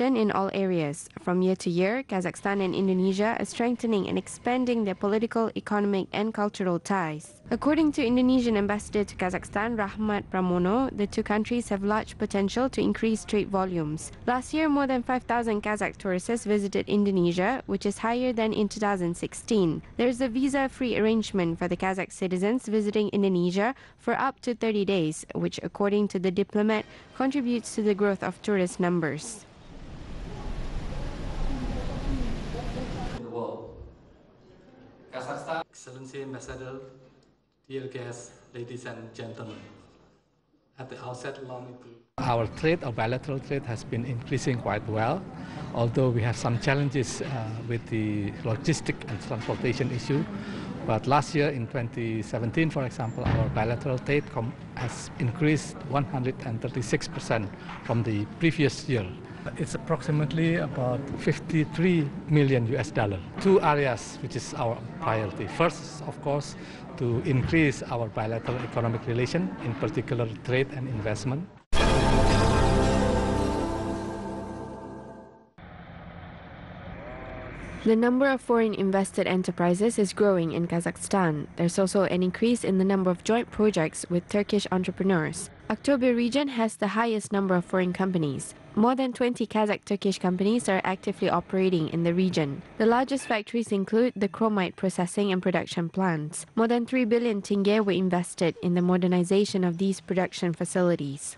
in all areas. From year to year, Kazakhstan and Indonesia are strengthening and expanding their political, economic and cultural ties. According to Indonesian ambassador to Kazakhstan, Rahmat Pramono, the two countries have large potential to increase trade volumes. Last year, more than 5,000 Kazakh tourists visited Indonesia, which is higher than in 2016. There is a visa-free arrangement for the Kazakh citizens visiting Indonesia for up to 30 days, which, according to the diplomat, contributes to the growth of tourist numbers. Kazakhstan. Excellency Ambassador, dear guests, ladies and gentlemen. At the outset, allow me to... Our trade, our bilateral trade, has been increasing quite well, although we have some challenges with the logistic and transportation issue. But last year, in 2017, for example, our bilateral trade has increased 136% from the previous year. It's approximately about 53 million US dollars. Two areas which is our priority. First, of course, to increase our bilateral economic relation, in particular trade and investment. The number of foreign invested enterprises is growing in Kazakhstan. There's also an increase in the number of joint projects with Turkish entrepreneurs. Aktobe region has the highest number of foreign companies. More than 20 Kazakh-Turkish companies are actively operating in the region. The largest factories include the chromite processing and production plants. More than 3 billion tenge were invested in the modernization of these production facilities.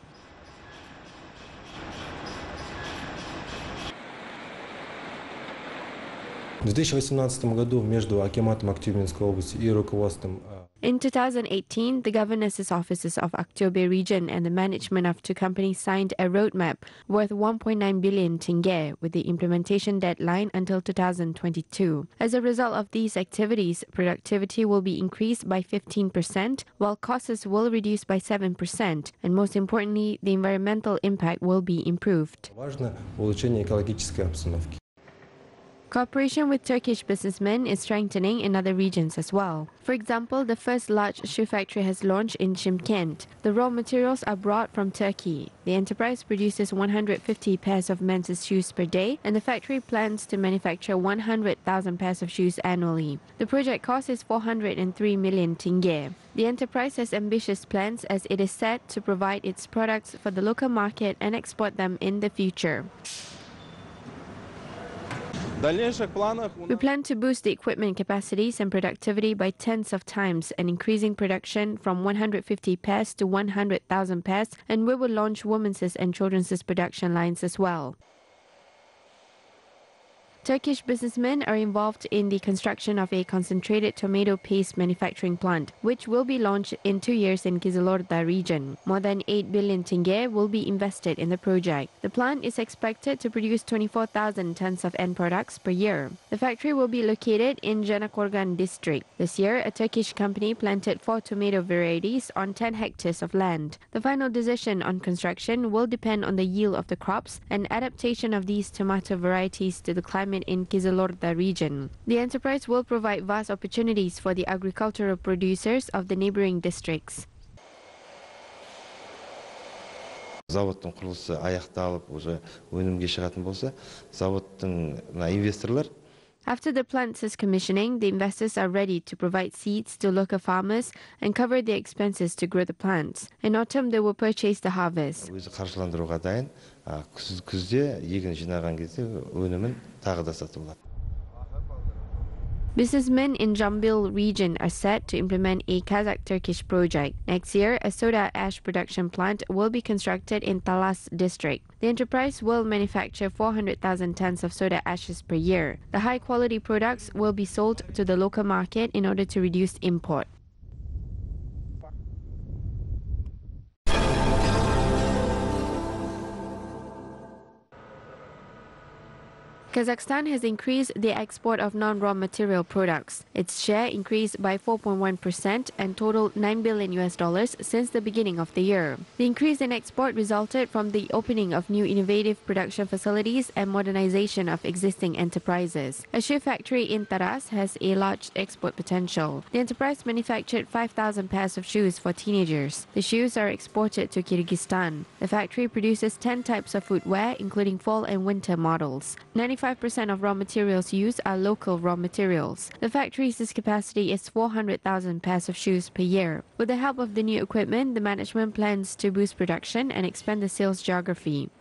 В 2018 году между Акиматом Актюбинской области и руководством In 2018, the governors' offices of Aktobe region and the management of two companies signed a roadmap worth 1.9 billion tenge with the implementation deadline until 2022. As a result of these activities, productivity will be increased by 15%, while costs will reduce by 7%, and most importantly, the environmental impact will be improved. Важно улучшение экологической обстановки. Cooperation with Turkish businessmen is strengthening in other regions as well. For example, the first large shoe factory has launched in Shymkent. The raw materials are brought from Turkey. The enterprise produces 150 pairs of men's shoes per day, and the factory plans to manufacture 100,000 pairs of shoes annually. The project cost is 403 million tenge. The enterprise has ambitious plans as it is set to provide its products for the local market and export them in the future. We plan to boost the equipment capacities and productivity by tens of times and increasing production from 150 pairs to 100,000 pairs, and we will launch women's and children's production lines as well. Turkish businessmen are involved in the construction of a concentrated tomato paste manufacturing plant, which will be launched in 2 years in Kizilorda region. More than 8 billion tenge will be invested in the project. The plant is expected to produce 24,000 tons of end products per year. The factory will be located in Janakorgan district. This year, a Turkish company planted 4 tomato varieties on 10 hectares of land. The final decision on construction will depend on the yield of the crops and adaptation of these tomato varieties to the climate in Kizilorda region. The enterprise will provide vast opportunities for the agricultural producers of the neighboring districts. Заводтың құрылысы аяқталып, уже өнімге шығатын болса, заводтың инвесторлар After the plant's commissioning, the investors are ready to provide seeds to local farmers and cover the expenses to grow the plants. In autumn, they will purchase the harvest. өзі қаржыландыруға дайын, күзде егін жинаған кезде өнімін тағы да сатып алады. Businessmen in Jambil region are set to implement a Kazakh-Turkish project. Next year, a soda ash production plant will be constructed in Talas district. The enterprise will manufacture 400,000 tons of soda ashes per year. The high-quality products will be sold to the local market in order to reduce import. Kazakhstan has increased the export of non-raw material products. Its share increased by 4.1% and totaled $9 billion since the beginning of the year. The increase in export resulted from the opening of new innovative production facilities and modernization of existing enterprises. A shoe factory in Taraz has a large export potential. The enterprise manufactured 5,000 pairs of shoes for teenagers. The shoes are exported to Kyrgyzstan. The factory produces 10 types of footwear, including fall and winter models. 95% of raw materials used are local raw materials. The factory's capacity is 400,000 pairs of shoes per year. With the help of the new equipment, the management plans to boost production and expand the sales geography.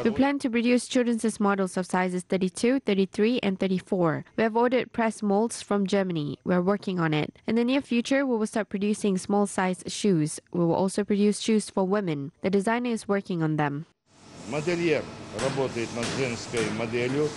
We plan to produce children's models of sizes 32, 33, and 34. We have ordered press molds from Germany. We are working on it. In the near future, we will start producing small-sized shoes. We will also produce shoes for women. The designer is working on them. Модельер работает над женской моделью.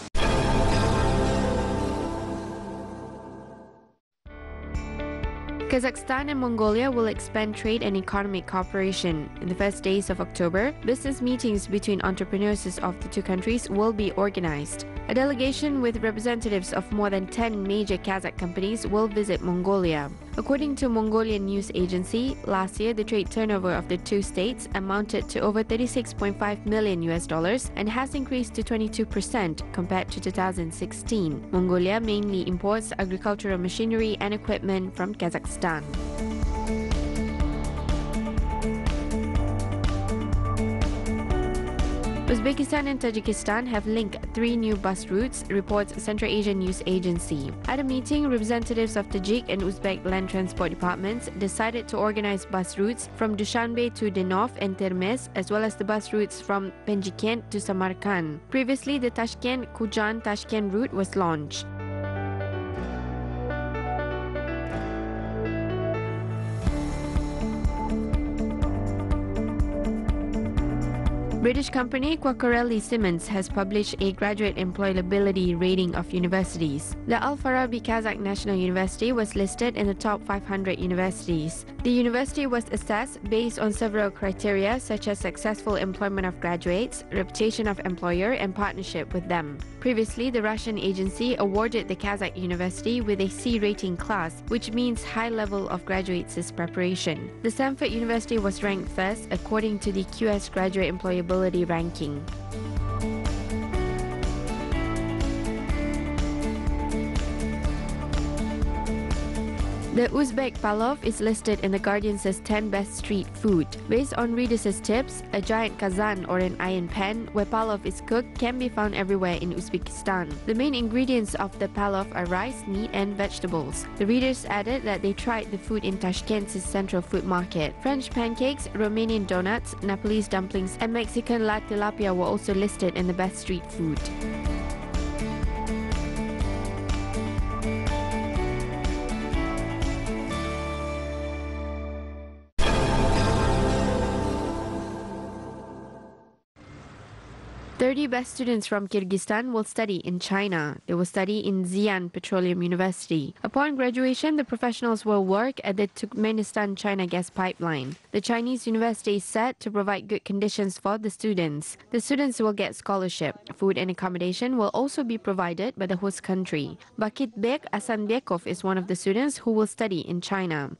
Kazakhstan and Mongolia will expand trade and economic cooperation. In the first days of October, business meetings between entrepreneurs of the two countries will be organized. A delegation with representatives of more than 10 major Kazakh companies will visit Mongolia. According to Mongolian news agency, last year the trade turnover of the two states amounted to over $36.5 million and has increased to 22% compared to 2016. Mongolia mainly imports agricultural machinery and equipment from Kazakhstan. Uzbekistan and Tajikistan have linked 3 new bus routes, reports Central Asian News Agency. At a meeting, representatives of Tajik and Uzbek land transport departments decided to organize bus routes from Dushanbe to Denov and Termez, as well as the bus routes from Penjikent to Samarkand. Previously, the Tashkent-Kujan-Tashkent route was launched. British company Quacquarelli Simmons has published a graduate employability rating of universities. The Al-Farabi Kazakh National University was listed in the top 500 universities. The university was assessed based on several criteria such as successful employment of graduates, reputation of employer, and partnership with them. Previously, the Russian agency awarded the Kazakh university with a C rating class, which means high level of graduates' preparation. The Stanford University was ranked first according to the QS Graduate Employability ranking. The Uzbek palov is listed in The Guardian's 10 best street food. Based on readers' tips, a giant kazan or an iron pan where palov is cooked can be found everywhere in Uzbekistan. The main ingredients of the palov are rice, meat, and vegetables. The readers added that they tried the food in Tashkent's central food market. French pancakes, Romanian donuts, Nepalese dumplings, and Mexican la tilapia were also listed in the best street food. Best students from Kyrgyzstan will study in China. They will study in Xi'an Petroleum University. Upon graduation, the professionals will work at the Turkmenistan-China gas pipeline. The Chinese university is set to provide good conditions for the students. The students will get scholarship. Food and accommodation will also be provided by the host country. Bakitbek Asanbekov is one of the students who will study in China.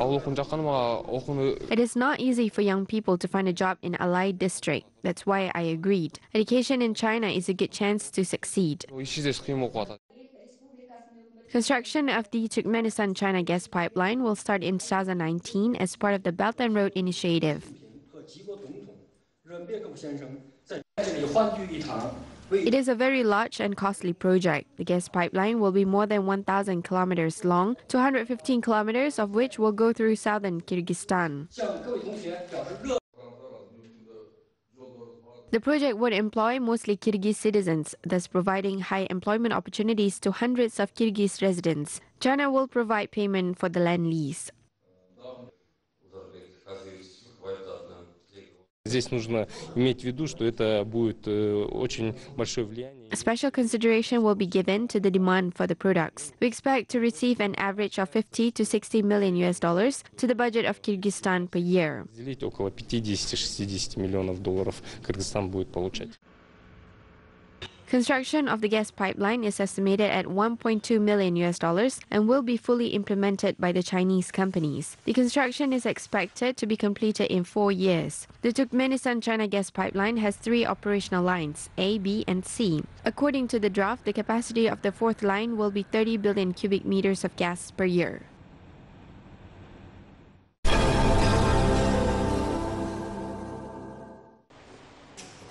It is not easy for young people to find a job in Alai district. That's why I agreed. Education in China is a good chance to succeed. Construction of the Turkmenistan-China gas pipeline will start in 2019 as part of the Belt and Road Initiative. It is a very large and costly project. The gas pipeline will be more than 1,000 kilometers long, 215 kilometers of which will go through southern Kyrgyzstan. The project would employ mostly Kyrgyz citizens, thus providing high employment opportunities to hundreds of Kyrgyz residents. China will provide payment for the land lease. Здесь нужно иметь в виду, что это будет очень большое влияние. Special consideration will be given to the demand for the products. We expect to receive an average of 50 to 60 million US dollars to the budget of Kyrgyzstan per year. Делить около 50-60 миллионов долларов Кыргызстан будет получать. Construction of the gas pipeline is estimated at 1.2 million US dollars and will be fully implemented by the Chinese companies. The construction is expected to be completed in 4 years. The Turkmenistan-China gas pipeline has 3 operational lines, A, B, and C. According to the draft, the capacity of the 4th line will be 30 billion cubic meters of gas per year.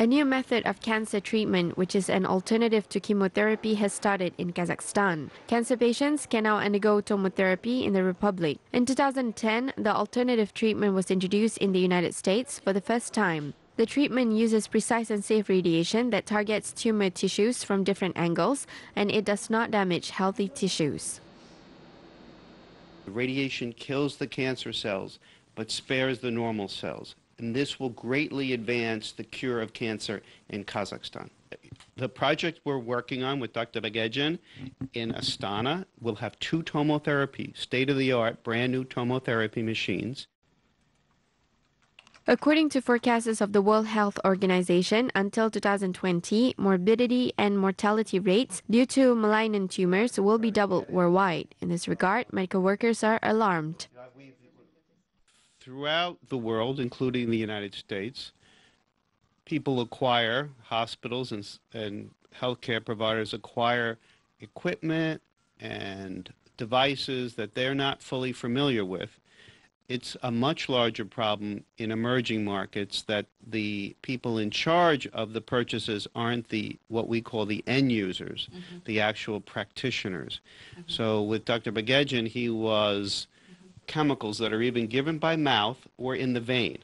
A new method of cancer treatment, which is an alternative to chemotherapy, has started in Kazakhstan. Cancer patients can now undergo tomotherapy in the Republic. In 2010, the alternative treatment was introduced in the United States for the first time. The treatment uses precise and safe radiation that targets tumor tissues from different angles, and it does not damage healthy tissues. The radiation kills the cancer cells, but spares the normal cells. And this will greatly advance the cure of cancer in Kazakhstan. The project we're working on with Dr. Bagedjian in Astana will have 2 tomotherapy, state-of-the-art, brand-new tomotherapy machines. According to forecasts of the World Health Organization, until 2020, morbidity and mortality rates due to malignant tumors will be doubled worldwide. In this regard, medical workers are alarmed. Throughout the world, including the United States, people acquire, hospitals and healthcare providers acquire equipment and devices that they're not fully familiar with. It's a much larger problem in emerging markets that the people in charge of the purchases aren't what we call the end users, the actual practitioners. So with Dr. Bagedjian, he was chemicals that are even given by mouth or in the vein,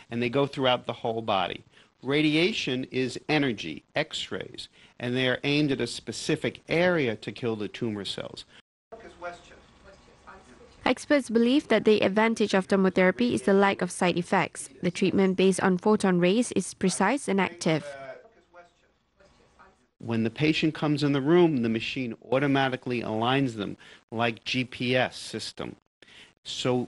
and they go throughout the whole body. Radiation is energy, X-rays, and they are aimed at a specific area to kill the tumor cells. Experts believe that the advantage of tomotherapy is the lack of side effects. The treatment based on photon rays is precise and active. When the patient comes in the room, the machine automatically aligns them like GPS system. So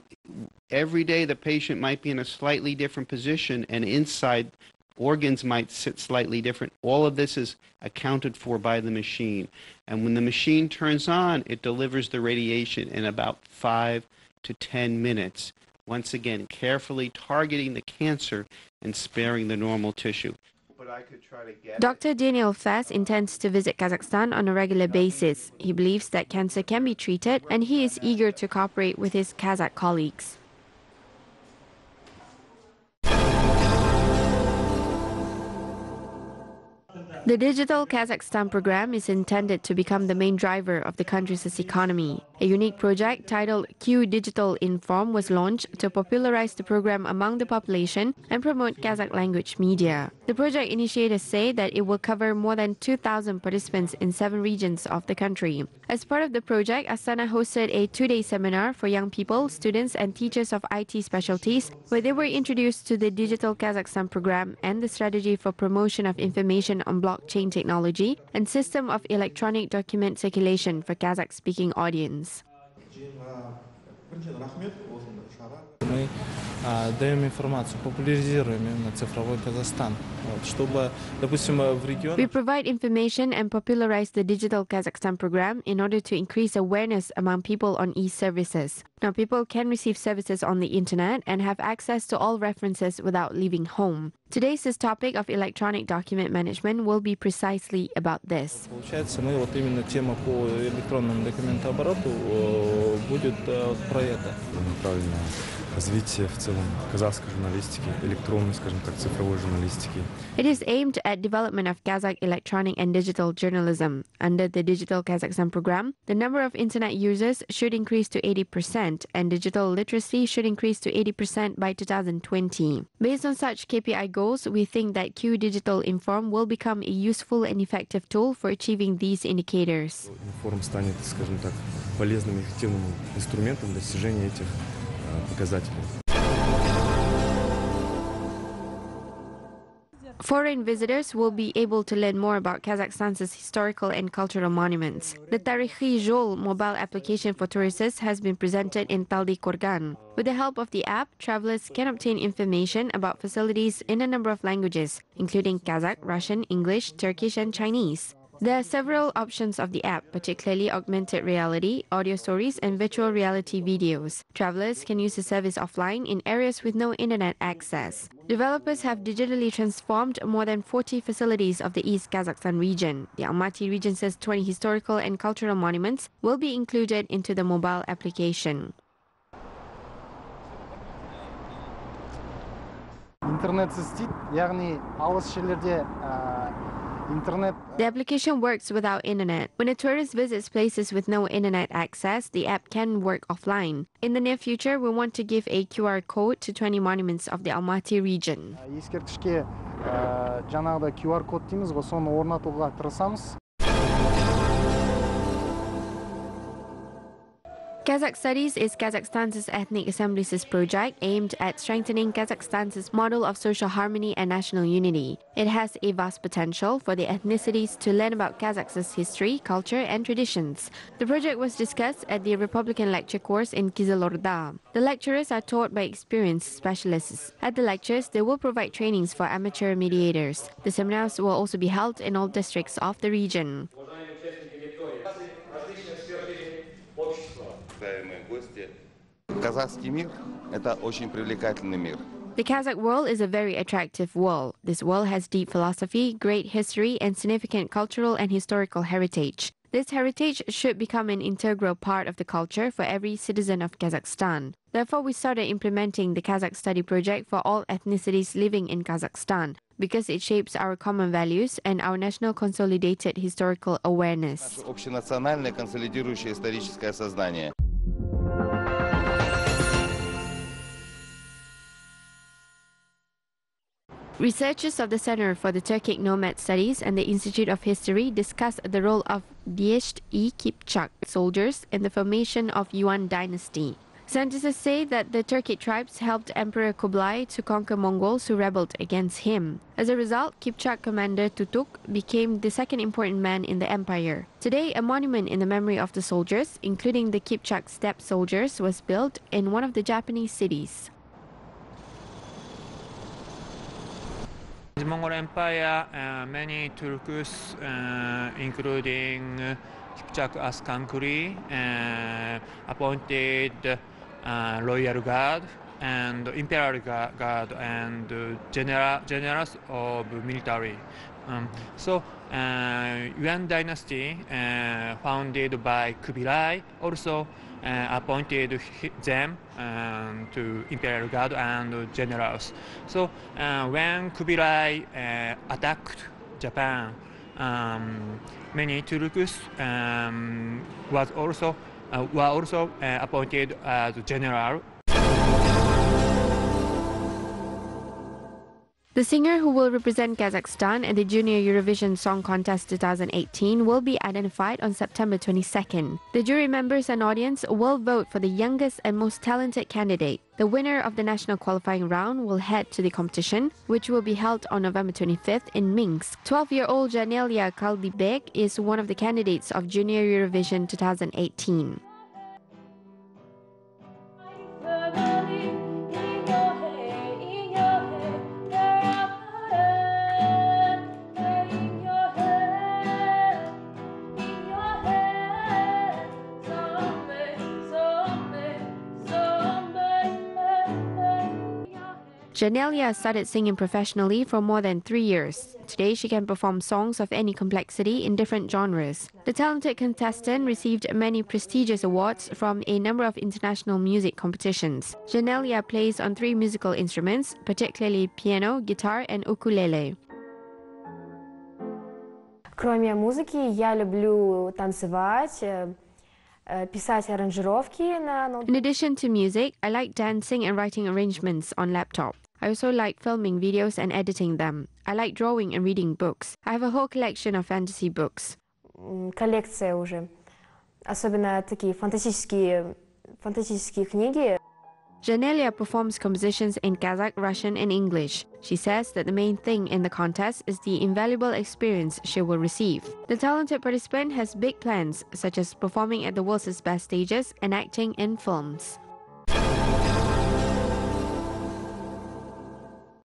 every day the patient might be in a slightly different position, and inside organs might sit slightly different. All of this is accounted for by the machine. And when the machine turns on, it delivers the radiation in about 5 to 10 minutes. Once again, carefully targeting the cancer and sparing the normal tissue. Dr. Daniel Fass intends to visit Kazakhstan on a regular basis. He believes that cancer can be treated, and he is eager to cooperate with his Kazakh colleagues. The Digital Kazakhstan program is intended to become the main driver of the country's economy. A unique project titled Q Digital Inform was launched to popularize the program among the population and promote Kazakh language media. The project initiators say that it will cover more than 2,000 participants in 7 regions of the country. As part of the project, Astana hosted a 2-day seminar for young people, students, and teachers of IT specialties, where they were introduced to the Digital Kazakhstan program and the strategy for promotion of information on blockchain technology and system of electronic document circulation for Kazakh-speaking audience. Мы даем информацию, популяризируем именно цифровой Казахстан, чтобы, допустим, в регионах. We provide information and popularize the Digital Kazakhstan program in order to increase awareness among people on e-services. Now, people can receive services on the internet and have access to all references without leaving home. Today's topic of electronic document management will be precisely about this. Получается, мы вот именно тема по электронному документообороту будет про это. Развитие в целом казахской журналистики, электронной, скажем так, цифровой журналистики. It is aimed at development of Kazakh electronic and digital journalism. Under the Digital Kazakhstan program, the number of internet users should increase to 80% and digital literacy should increase to 80% by 2020. Based on such KPI goals, we think that Q Digital Inform will become a useful and effective tool for achieving these indicators. Информ станет, скажем так, полезным и эффективным инструментом достижения этих показателей. Foreign visitors will be able to learn more about Kazakhstan's historical and cultural monuments. The Tarikhi Joly mobile application for tourists has been presented in Taldykorgan. With the help of the app, travelers can obtain information about facilities in a number of languages, including Kazakh, Russian, English, Turkish, and Chinese. There are several options of the app, particularly augmented reality, audio stories, and virtual reality videos. Travelers can use the service offline in areas with no internet access. Developers have digitally transformed more than 40 facilities of the East Kazakhstan region. The Almaty region says 20 historical and cultural monuments will be included into the mobile application. The application works without internet. When a tourist visits places with no internet access, the app can work offline. In the near future, we want to give a QR code to 20 monuments of the Almaty region. Kazakh Studies is Kazakhstan's ethnic assemblies project aimed at strengthening Kazakhstan's model of social harmony and national unity. It has a vast potential for the ethnicities to learn about Kazakh's history, culture, and traditions. The project was discussed at the Republican lecture course in Kizilorda. The lecturers are taught by experienced specialists. At the lectures, they will provide trainings for amateur mediators. The seminars will also be held in all districts of the region. The Kazakh world is a very attractive world. This world has deep philosophy, great history, and significant cultural and historical heritage. This heritage should become an integral part of the culture for every citizen of Kazakhstan. Therefore, we started implementing the Kazakh Study project for all ethnicities living in Kazakhstan, because it shapes our common values and our national consolidated historical awareness. Researchers of the Center for the Turkic Nomad Studies and the Institute of History discussed the role of Diyesht-i Kipchak soldiers in the formation of Yuan dynasty. Scientists say that the Turkic tribes helped Emperor Kublai to conquer Mongols who rebelled against him. As a result, Kipchak commander Tutuk became the second important man in the empire. Today, a monument in the memory of the soldiers, including the Kipchak steppe soldiers, was built in one of the Japanese cities. In the Mongol Empire, many Turks, including Kipchak as country, appointed royal guard and imperial guard and generals of military. So Yuan dynasty, founded by Kubilai, also appointed them to imperial guard and generals. So when Kubilai attacked Japan, many Turks were also appointed as general. The singer who will represent Kazakhstan at the Junior Eurovision Song Contest 2018 will be identified on September 22nd. The jury members and audience will vote for the youngest and most talented candidate. The winner of the national qualifying round will head to the competition, which will be held on November 25th in Minsk. 12-year-old Janelia Kaldibek is one of the candidates of Junior Eurovision 2018. Janelia started singing professionally for more than 3 years. Today, she can perform songs of any complexity in different genres. The talented contestant received many prestigious awards from a number of international music competitions. Janelia plays on 3 musical instruments, particularly piano, guitar, and ukulele. Кроме музыки, я люблю танцевать, писать аранжировки на ноутбуке. In addition to music, I like dancing and writing arrangements on laptop. I also like filming videos and editing them. I like drawing and reading books. I have a whole collection of fantasy books. Коллекция уже. Особенно такие фантастические книги. Janelia performs compositions in Kazakh, Russian, and English. She says that the main thing in the contest is the invaluable experience she will receive. The talented participant has big plans, such as performing at the world's best stages and acting in films.